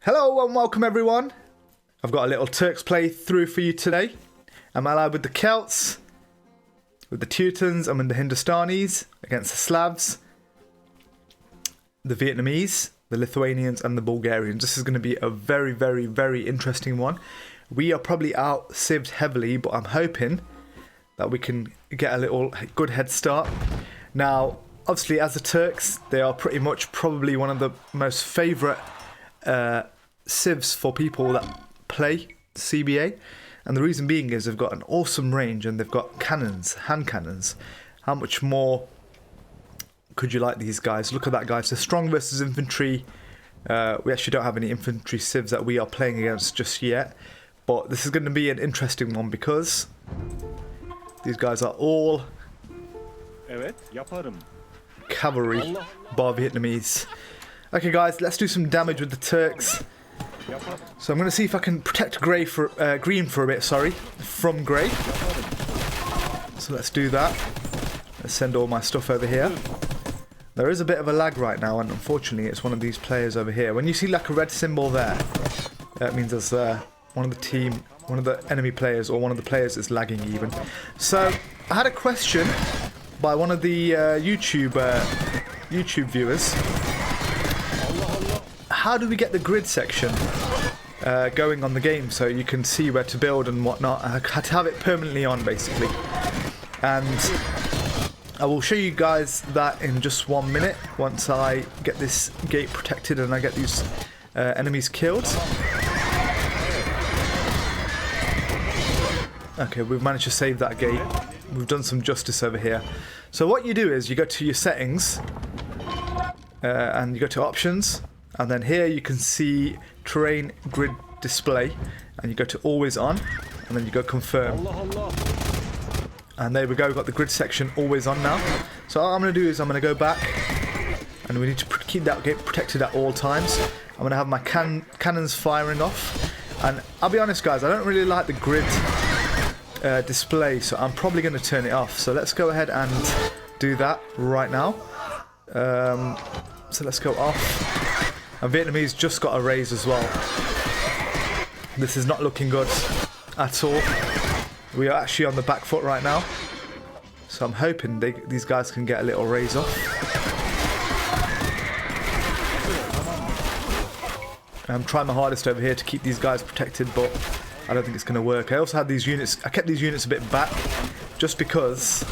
Hello and welcome everyone. I've got a little Turks playthrough for you today. I'm allied with the Celts, with the Teutons, I'm in the Hindustanis, against the Slavs, the Vietnamese, the Lithuanians and the Bulgarians. This is going to be a very interesting one. We are probably out civved heavily, but I'm hoping that we can get a little good head start. Now, obviously as the Turks, they are pretty much probably one of the most favourite civs for people that play CBA, and the reason being is they've got an awesome range and they've got cannons, hand cannons. How much more could you like these guys? Look at that, guys. So strong versus infantry. We actually don't have any infantry civs that we are playing against just yet, but this is going to be an interesting one because these guys are all cavalry bar Vietnamese. Okay guys, let's do some damage with the Turks. So I'm going to see if I can protect green for a bit, from grey. So let's do that. Let's send all my stuff over here. There is a bit of a lag right now, and unfortunately it's one of these players over here. When you see like a red symbol there, that means there's one of the enemy players, or one of the players is lagging even. So I had a question by one of the YouTube viewers. How do we get the grid section going on the game so you can see where to build and whatnot? I had to have it permanently on basically, and I will show you guys that in just 1 minute once I get this gate protected and I get these enemies killed. Okay, we've managed to save that gate. We've done some justice over here. So what you do is you go to your settings and you go to options, and then here you can see terrain grid display, and you go to always on, and then you go confirm. And there we go, we've got the grid section always on now. So all I'm going to do is I'm going to go back, and we need to keep that gate protected at all times. I'm going to have my cannons firing off, and I'll be honest guys, I don't really like the grid display, so I'm probably going to turn it off. So let's go ahead and do that right now. So let's go off. And Vietnamese just got a raise as well. This is not looking good at all. We are actually on the back foot right now, so I'm hoping these guys can get a little raise off. I'm trying my hardest over here to keep these guys protected, but I don't think it's going to work. I also had these units, I kept these units a bit back just because,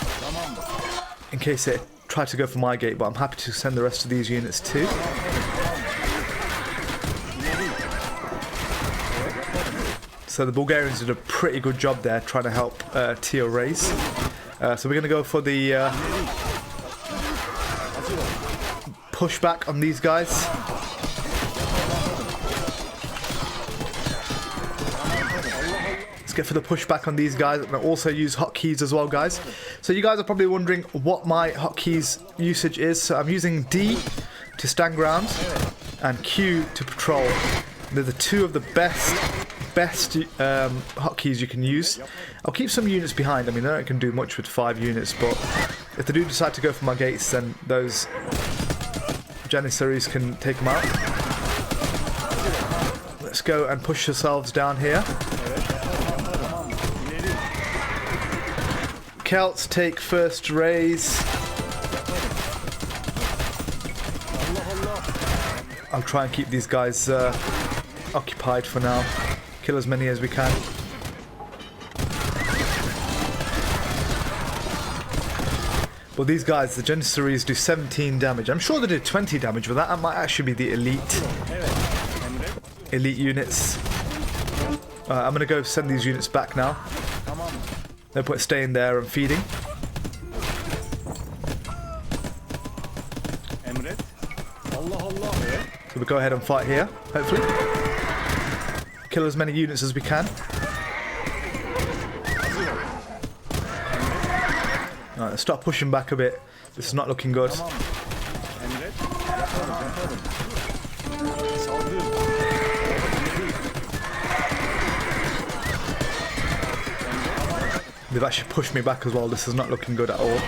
in case it tried to go for my gate, but I'm happy to send the rest of these units too. So the Bulgarians did a pretty good job there trying to help Teo raise. So we're going to go for the pushback on these guys. Let's get for the pushback on these guys, and also use hotkeys as well, guys. So you guys are probably wondering what my hotkeys usage is. So I'm using D to stand ground and Q to patrol. They're the two of the best hotkeys you can use. I'll keep some units behind. I mean, I don't can do much with 5 units, but if they do decide to go for my gates, then those Janissaries can take them out. Let's go and push ourselves down here. Celts take first raise. I'll try and keep these guys occupied for now. Kill as many as we can. Well, these guys, the Janissaries, do 17 damage. I'm sure they did 20 damage, but that might actually be the elite units. I'm going to go send these units back now. No point staying there and feeding. So we'll go ahead and fight here, hopefully. Kill as many units as we can. Alright, let's start pushing back a bit. This is not looking good. They've actually pushed me back as well. This is not looking good at all.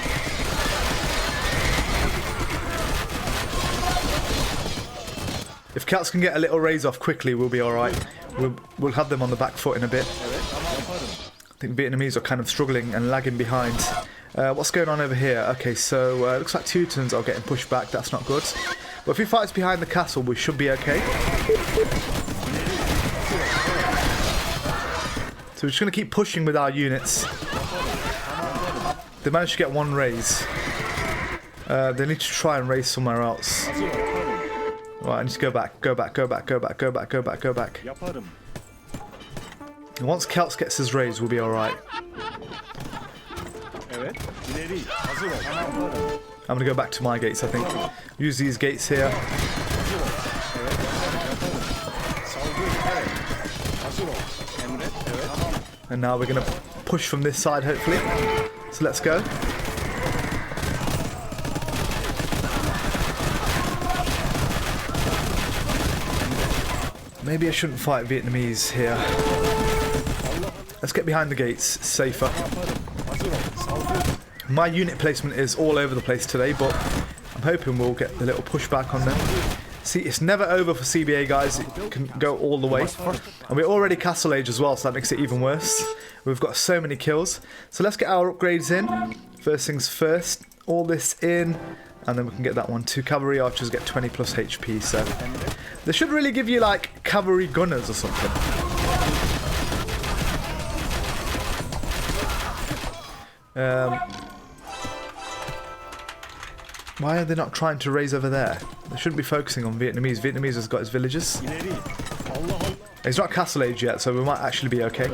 If Celts can get a little raise off quickly, we'll be alright. We'll have them on the back foot in a bit. I think Vietnamese are kind of struggling and lagging behind. What's going on over here? Okay, so it looks like Teutons are getting pushed back. That's not good. But if he fights behind the castle, we should be okay. So we're just going to keep pushing with our units. They managed to get one raise. They need to try and raise somewhere else. Right, I need to go back. Go back. And once Celts gets his raise, we'll be alright. I'm going to go back to my gates, I think. Use these gates here. And now we're going to push from this side, hopefully. So let's go. Maybe I shouldn't fight Vietnamese here. Let's get behind the gates, safer. My unit placement is all over the place today, but I'm hoping we'll get a little pushback on them. See, it's never over for CBA, guys. It can go all the way. And we're already Castle Age as well, so that makes it even worse. We've got so many kills. So let's get our upgrades in. First things first, all this in, and then we can get that one. 2 cavalry archers get 20 plus HP, so they should really give you like cavalry gunners or something. Why are they not trying to raise over there? They shouldn't be focusing on Vietnamese. Vietnamese has got his villages. He's not Castle Age yet, so we might actually be okay.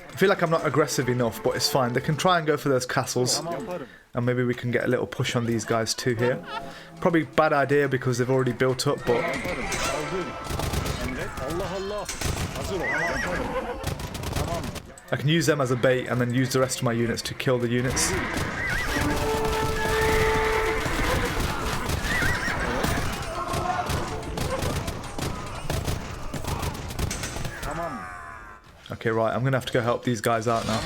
I feel like I'm not aggressive enough, but it's fine. They can try and go for those castles, and maybe we can get a little push on these guys too here. Probably bad idea because they've already built up, but I can use them as a bait and then use the rest of my units to kill the units. Okay, right, I'm going to have to go help these guys out now.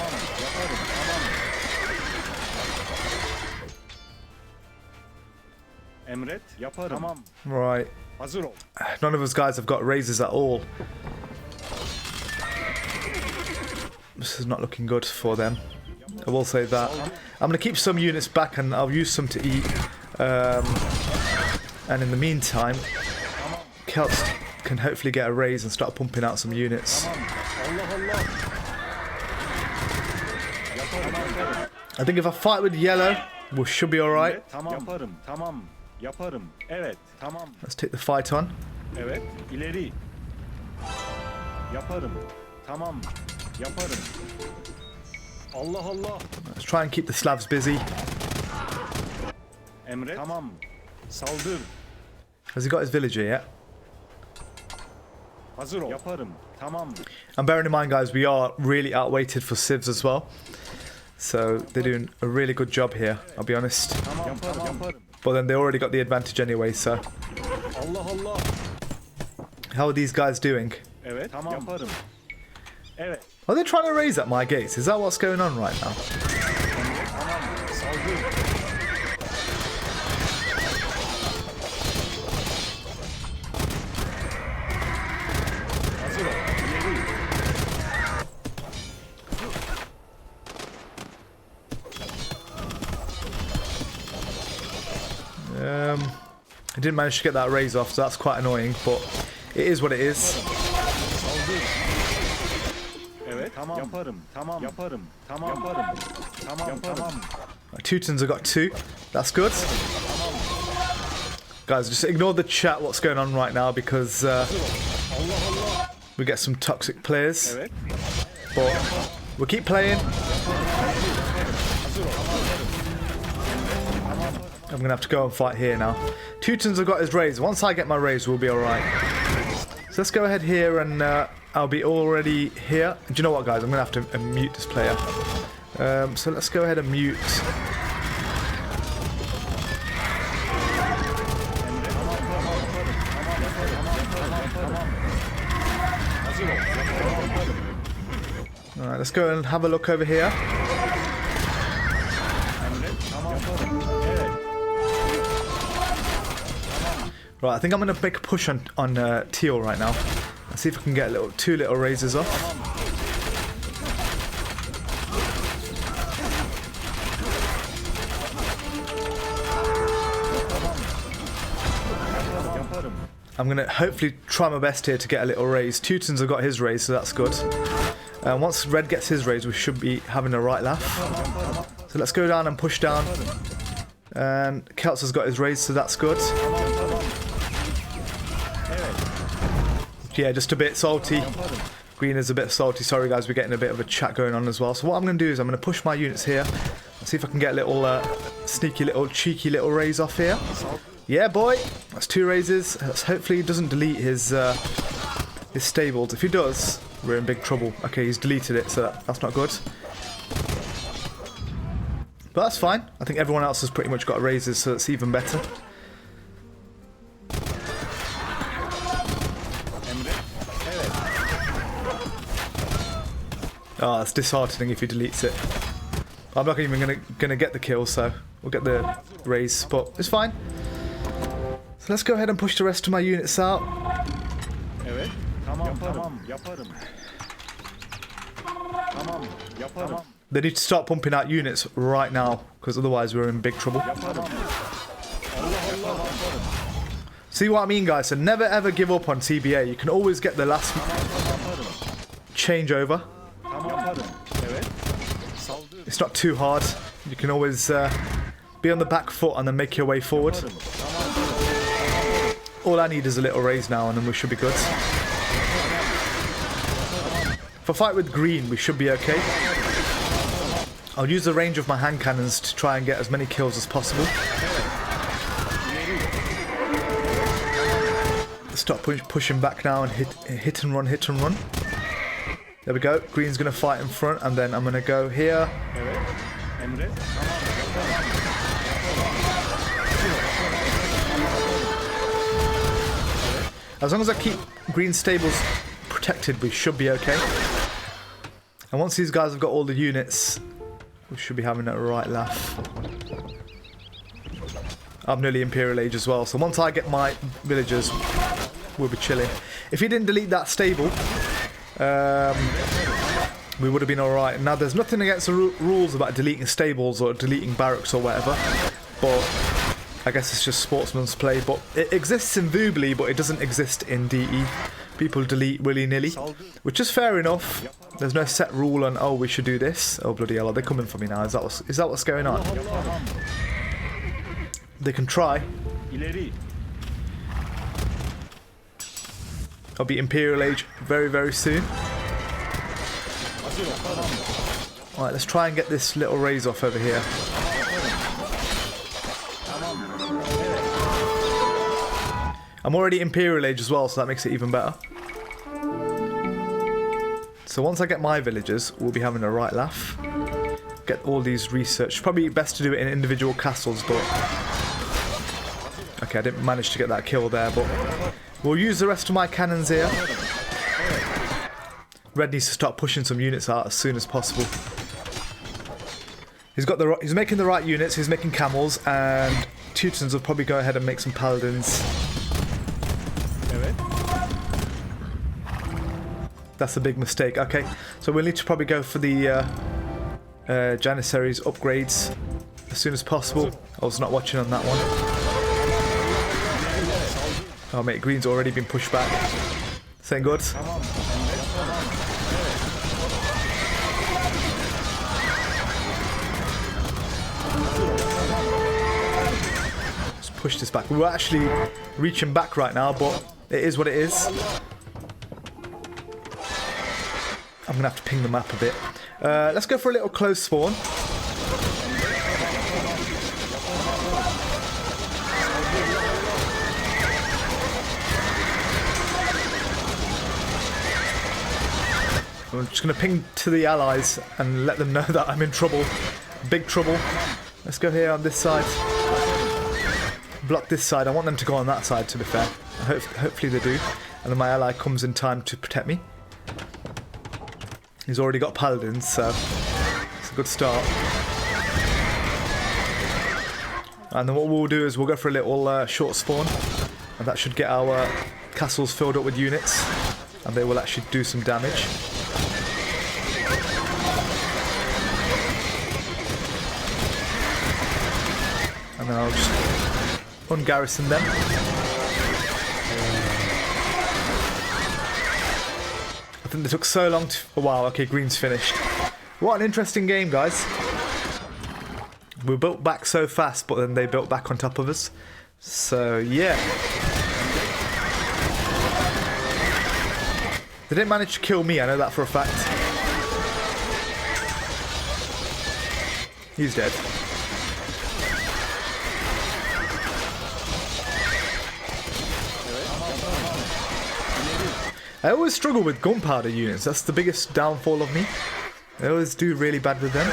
Right. None of us guys have got raises at all. This is not looking good for them. I will say that. I'm going to keep some units back and I'll use some to eat. And in the meantime, Celts can hopefully get a raise and start pumping out some units. I think if I fight with yellow, we should be alright. Let's take the fight on. Let's try and keep the Slavs busy. Has he got his villager yet? And bearing in mind, guys, we are really outweighted for civs as well. So they're doing a really good job here, I'll be honest. But then they already got the advantage anyway, so. How are these guys doing? Are they trying to raise at my gates? Is that what's going on right now? I didn't manage to get that raise off, so that's quite annoying, but it is what it is. Teutons have got 2. That's good. Guys, just ignore the chat what's going on right now because we get some toxic players. But we'll keep playing. I'm going to have to go and fight here now. Teutons have got his raise. Once I get my raise, we'll be alright. So let's go ahead here and I'll be already here. Do you know what, guys? I'm going to have to mute this player. So let's go ahead and mute. Alright, let's go and have a look over here. Right, I think I'm going to make a push on Teal right now. Let's see if I can get two little raises off. I'm going to hopefully try my best here to get a little raise. Teutons have got his raise, so that's good. Once Red gets his raise, we should be having a right laugh. So let's go down and push down. And Celts has got his raise, so that's good. Yeah, just a bit salty. Green is a bit salty. Sorry guys, we're getting a bit of a chat going on as well. So what I'm going to do is I'm going to push my units here. See if I can get a little sneaky little cheeky little raise off here. Yeah boy, that's 2 raises. Hopefully he doesn't delete his stables. If he does, we're in big trouble. Okay, he's deleted it, so that's not good. But that's fine. I think everyone else has pretty much got raises, so it's even better. Oh, that's disheartening if he deletes it. I'm not even gonna get the kill, so we'll get the raise, but it's fine. So let's go ahead and push the rest of my units out. They need to start pumping out units right now, because otherwise we're in big trouble. See what I mean, guys? So never ever give up on CBA. You can always get the last changeover. It's not too hard. You can always be on the back foot and then make your way forward. All I need is a little raise now and then we should be good. If I fight with green, we should be okay. I'll use the range of my hand cannons to try and get as many kills as possible. Stop pushing back now and hit and run, hit and run. There we go. Green's going to fight in front and then I'm going to go here. As long as I keep green stables protected, we should be okay. And once these guys have got all the units, we should be having a right laugh. I'm nearly Imperial Age as well, so once I get my villagers, we'll be chilling. If he didn't delete that stable, we would have been alright. Now, there's nothing against the rules about deleting stables or deleting barracks or whatever, but I guess it's just sportsman's play. But it exists in Voobly, but it doesn't exist in DE. People delete willy-nilly, which is fair enough. There's no set rule on, oh, we should do this. Oh, bloody hell, are they coming for me now? Is that what's going on? They can try. I'll be Imperial Age very, very soon. Alright, let's try and get this little raise off over here. I'm already Imperial Age as well, so that makes it even better. So once I get my villagers, we'll be having a right laugh. Get all these research. Probably best to do it in individual castles, but... Okay, I didn't manage to get that kill there, but... We'll use the rest of my cannons here. Red needs to start pushing some units out as soon as possible. He's making the right units, he's making camels, and Teutons will probably go ahead and make some paladins. That's a big mistake. Okay, so we'll need to probably go for the Janissary's upgrades as soon as possible. I was not watching on that one. Oh mate, green's already been pushed back. This ain't good. Let's push this back. We're actually reaching back right now, but it is what it is. I'm going to have to ping the map a bit. Let's go for a little close spawn. I'm just going to ping to the allies and let them know that I'm in trouble. Big trouble. Let's go here on this side. Block this side. I want them to go on that side, to be fair. Hopefully they do. And then my ally comes in time to protect me. He's already got paladins, so it's a good start. And then what we'll do is we'll go for a little short spawn. And that should get our castles filled up with units. And they will actually do some damage. And then I'll just ungarrison them. I think they took so long to... Oh, wow, okay, green's finished. What an interesting game, guys. We built back so fast, but then they built back on top of us. So, yeah. They didn't manage to kill me, I know that for a fact. He's dead. I always struggle with gunpowder units. That's the biggest downfall of me. I always do really bad with them.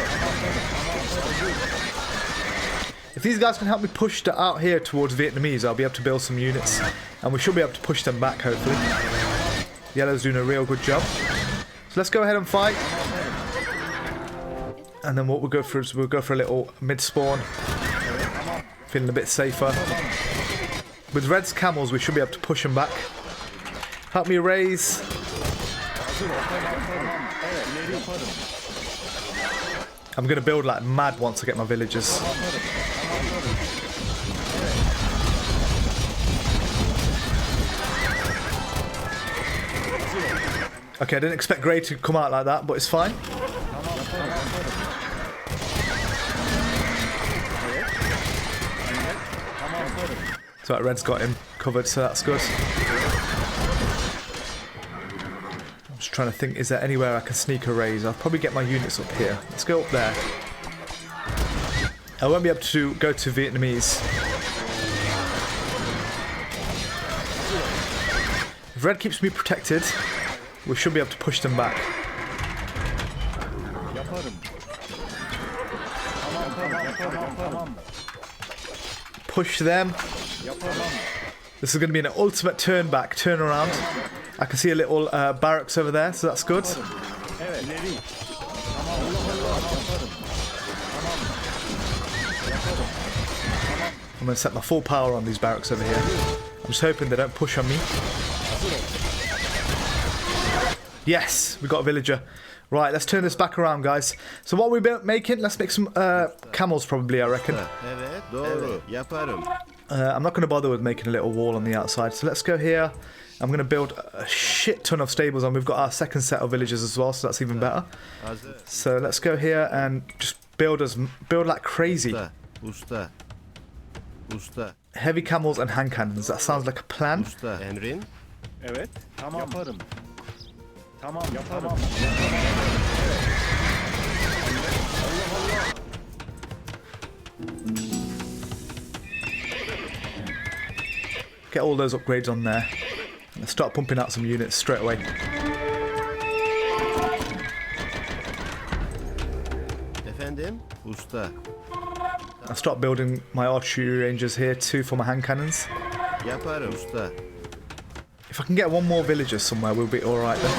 If these guys can help me push out here towards Vietnamese, I'll be able to build some units. And we should be able to push them back, hopefully. Yellow's doing a real good job. So let's go ahead and fight. And then what we'll go for is we'll go for a little mid-spawn. Feeling a bit safer. With Red's camels, we should be able to push them back. Help me raise. I'm going to build like mad once I get my villagers. Okay, I didn't expect Grey to come out like that, but it's fine. So that Red's got him covered, so that's good. I'm just trying to think, is there anywhere I can sneak a raise? I'll probably get my units up here. Let's go up there. I won't be able to go to Vietnamese. If Red keeps me protected, we should be able to push them back. Push them. This is going to be an ultimate turn back, turn around. I can see a little barracks over there, so that's good. I'm going to set my full power on these barracks over here. I'm just hoping they don't push on me. Yes, we got a villager. Right, let's turn this back around, guys. So what are we making? Let's make some camels, probably, I reckon. I'm not going to bother with making a little wall on the outside. So let's go here. I'm going to build a shit ton of stables, and we've got our second set of villagers as well, so that's even better. So let's go here and just build like crazy. Heavy camels and hand cannons. That sounds like a plan. Get all those upgrades on there. And start pumping out some units straight away. I'll start building my archery rangers here too for my hand cannons. If I can get one more villager somewhere, we'll be alright then.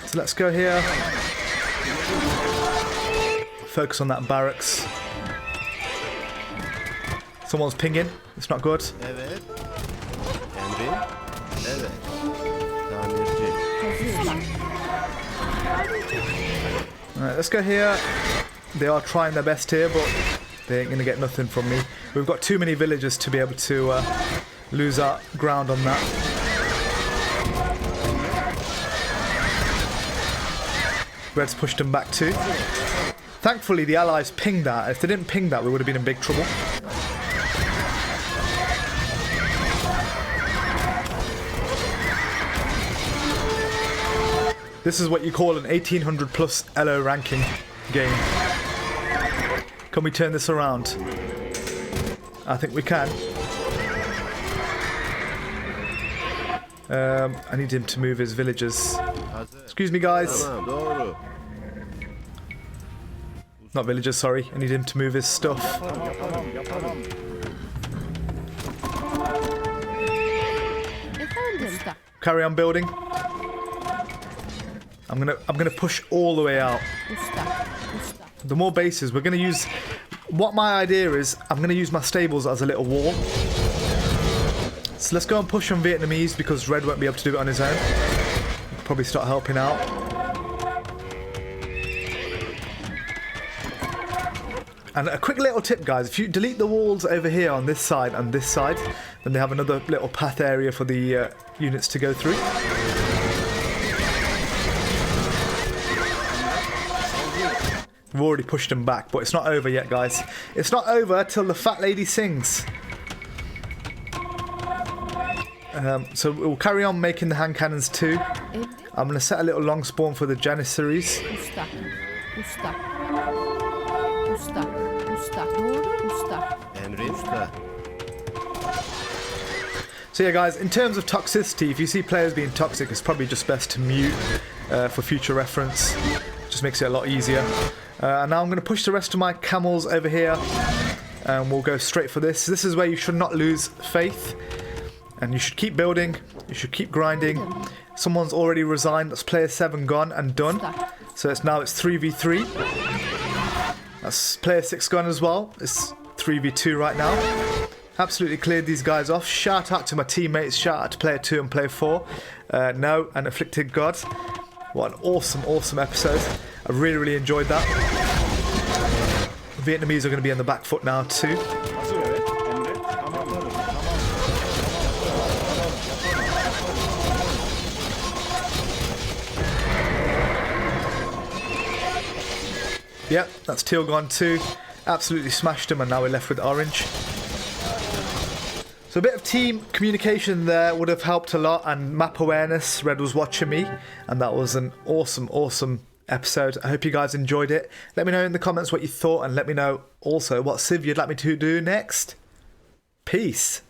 So let's go here. Focus on that barracks. Someone's pinging. It's not good. Alright, let's go here. They are trying their best here, but they ain't going to get nothing from me. We've got too many villagers to be able to lose our ground on that. Red's pushed them back too. Thankfully, the allies pinged that. If they didn't ping that, we would have been in big trouble. This is what you call an 1800 plus LO ranking game. Can we turn this around? I think we can. I need him to move his villagers. Excuse me, guys. Not villagers, sorry. I need him to move his stuff. Carry on building. I'm gonna push all the way out. The more bases, we're gonna use. What my idea is, I'm gonna use my stables as a little wall. So let's go and push on Vietnamese because Red won't be able to do it on his own. He'll probably start helping out. And a quick little tip, guys, if you delete the walls over here on this side and this side, then they have another little path area for the units to go through. We've already pushed them back, but it's not over yet, guys. It's not over till the fat lady sings. So we'll carry on making the hand cannons too. I'm going to set a little long spawn for the Janissaries. So yeah, guys, in terms of toxicity, if you see players being toxic, it's probably just best to mute for future reference. Just makes it a lot easier. And now I'm going to push the rest of my camels over here, and we'll go straight for this. This is where you should not lose faith, and you should keep building, you should keep grinding. Someone's already resigned. That's player 7 gone and done. So it's 3v3. That's player 6 gone as well. It's 3v2 right now. Absolutely cleared these guys off. Shout out to my teammates. Shout out to player 2 and player 4. No, and AfflictedGod. What an awesome, awesome episode. I really, really enjoyed that. The Vietnamese are going to be on the back foot now too. Yep, that's teal gone too. Absolutely smashed them, and now we're left with orange. So a bit of team communication there would have helped a lot, and map awareness. Red was watching me, and that was an awesome, awesome episode. I hope you guys enjoyed it. Let me know in the comments what you thought, and let me know also what civ you'd like me to do next. Peace.